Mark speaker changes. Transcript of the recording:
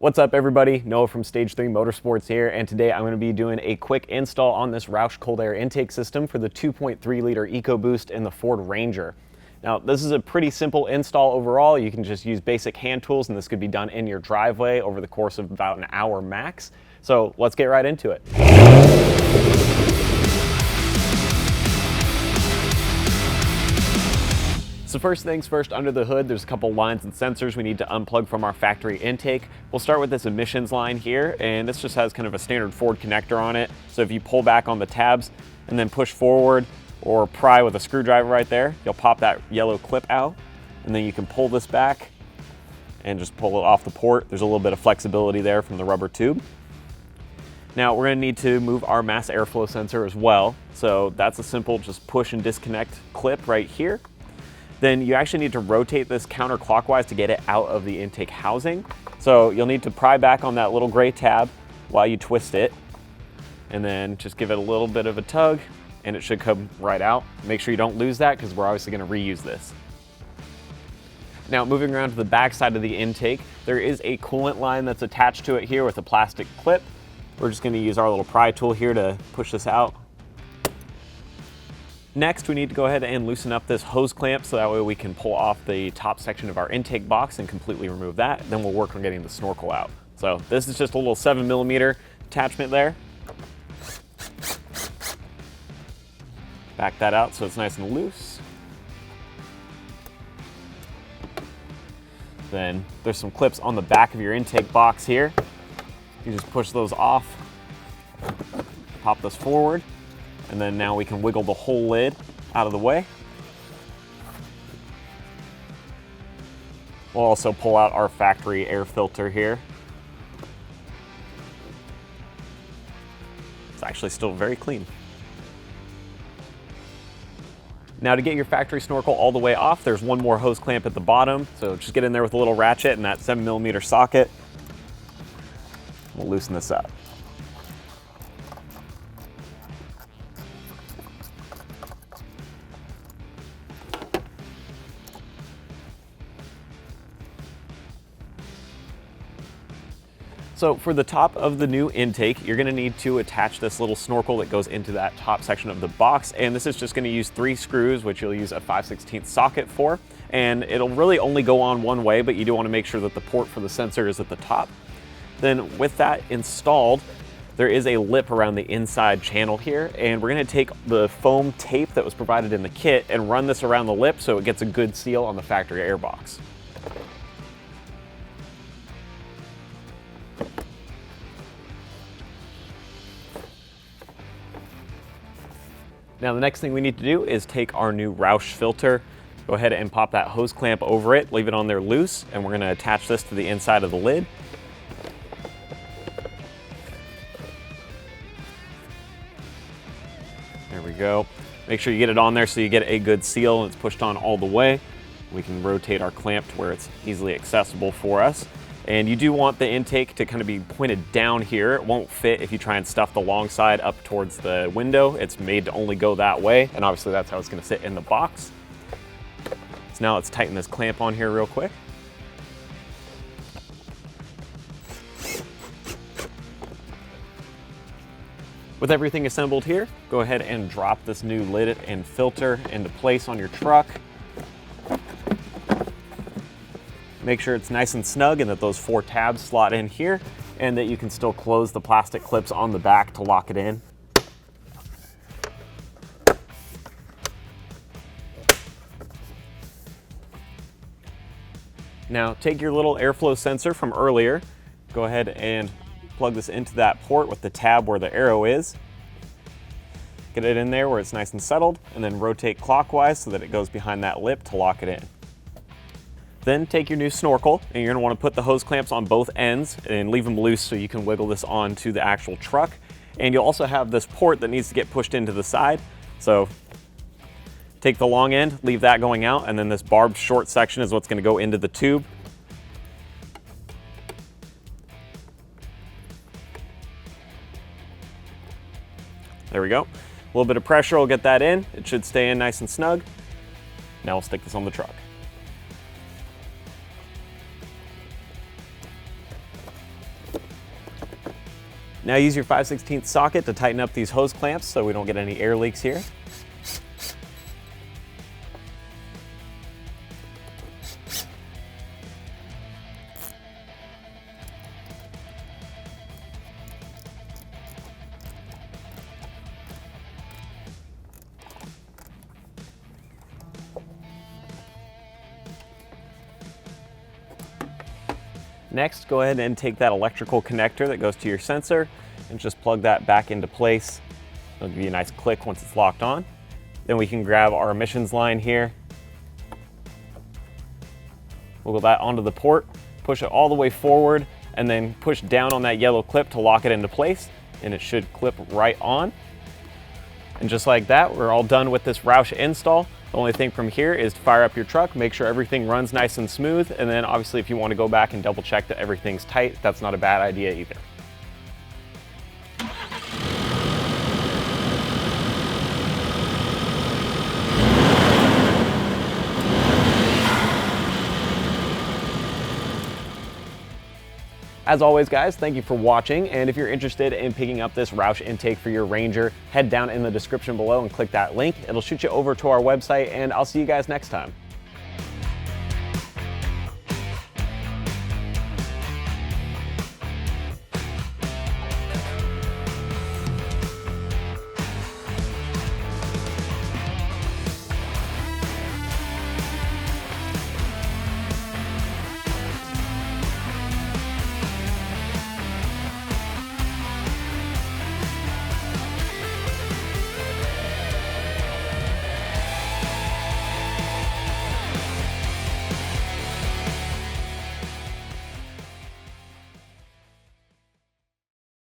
Speaker 1: What's up everybody, Noah from Stage 3 Motorsports here, and today I'm going to be doing a quick install on this Roush cold air intake system for the 2.3 liter EcoBoost in the Ford Ranger. Now this is a pretty simple install overall. You can just use basic hand tools and this could be done in your driveway over the course of about an hour max. So let's get right into it. So first things first, under the hood, there's a couple lines and sensors we need to unplug from our factory intake. We'll start with this emissions line here, and this just has kind of a standard Ford connector on it. So if you pull back on the tabs and then push forward or pry with a screwdriver right there, you'll pop that yellow clip out, and then you can pull this back and just pull it off the port. There's a little bit of flexibility there from the rubber tube. Now we're gonna need to move our mass airflow sensor as well. So that's a simple just push and disconnect clip right here. Then you actually need to rotate this counterclockwise to get it out of the intake housing. So you'll need to pry back on that little gray tab while you twist it, and then just give it a little bit of a tug and it should come right out. Make sure you don't lose that because we're obviously gonna reuse this. Now moving around to the back side of the intake, there is a coolant line that's attached to it here with a plastic clip. We're just gonna use our little pry tool here to push this out. Next, we need to go ahead and loosen up this hose clamp so that way we can pull off the top section of our intake box and completely remove that. Then we'll work on getting the snorkel out. So this is just a little 7mm attachment there. Back that out so it's nice and loose. Then there's some clips on the back of your intake box here. You just push those off, pop this forward, and then now we can wiggle the whole lid out of the way. We'll also pull out our factory air filter here. It's actually still very clean. Now to get your factory snorkel all the way off, there's one more hose clamp at the bottom. So just get in there with a little ratchet and that 7mm socket. We'll loosen this up. So for the top of the new intake, you're gonna need to attach this little snorkel that goes into that top section of the box. And this is just gonna use 3 screws, which you'll use a 5/16 socket for. And it'll really only go on one way, but you do wanna make sure that the port for the sensor is at the top. Then with that installed, there is a lip around the inside channel here. And we're gonna take the foam tape that was provided in the kit and run this around the lip so it gets a good seal on the factory air box. Now the next thing we need to do is take our new Roush filter, go ahead and pop that hose clamp over it, leave it on there loose, and we're gonna attach this to the inside of the lid. There we go. Make sure you get it on there so you get a good seal and it's pushed on all the way. We can rotate our clamp to where it's easily accessible for us. And you do want the intake to kind of be pointed down here. It won't fit if you try and stuff the long side up towards the window. It's made to only go that way, and obviously that's how it's gonna sit in the box. So now let's tighten this clamp on here real quick. With everything assembled here, go ahead and drop this new lid and filter into place on your truck. Make sure it's nice and snug and that those 4 tabs slot in here and that you can still close the plastic clips on the back to lock it in. Now take your little airflow sensor from earlier, go ahead and plug this into that port with the tab where the arrow is. Get it in there where it's nice and settled, and then rotate clockwise so that it goes behind that lip to lock it in. Then take your new snorkel, and you're gonna wanna put the hose clamps on both ends and leave them loose so you can wiggle this onto the actual truck. And you'll also have this port that needs to get pushed into the side. So take the long end, leave that going out, and then this barbed short section is what's gonna go into the tube. There we go. A little bit of pressure will get that in. It should stay in nice and snug. Now we'll stick this on the truck. Now use your 5/16 socket to tighten up these hose clamps so we don't get any air leaks here. Next, go ahead and take that electrical connector that goes to your sensor and just plug that back into place. It'll give you a nice click once it's locked on. Then we can grab our emissions line here. Wiggle that onto the port, push it all the way forward, and then push down on that yellow clip to lock it into place, and it should clip right on. And just like that, we're all done with this Roush install. The only thing from here is to fire up your truck, make sure everything runs nice and smooth, and then obviously if you want to go back and double check that everything's tight, that's not a bad idea either. As always, guys, thank you for watching, and if you're interested in picking up this Roush intake for your Ranger, head down in the description below and click that link. It'll shoot you over to our website, and I'll see you guys next time.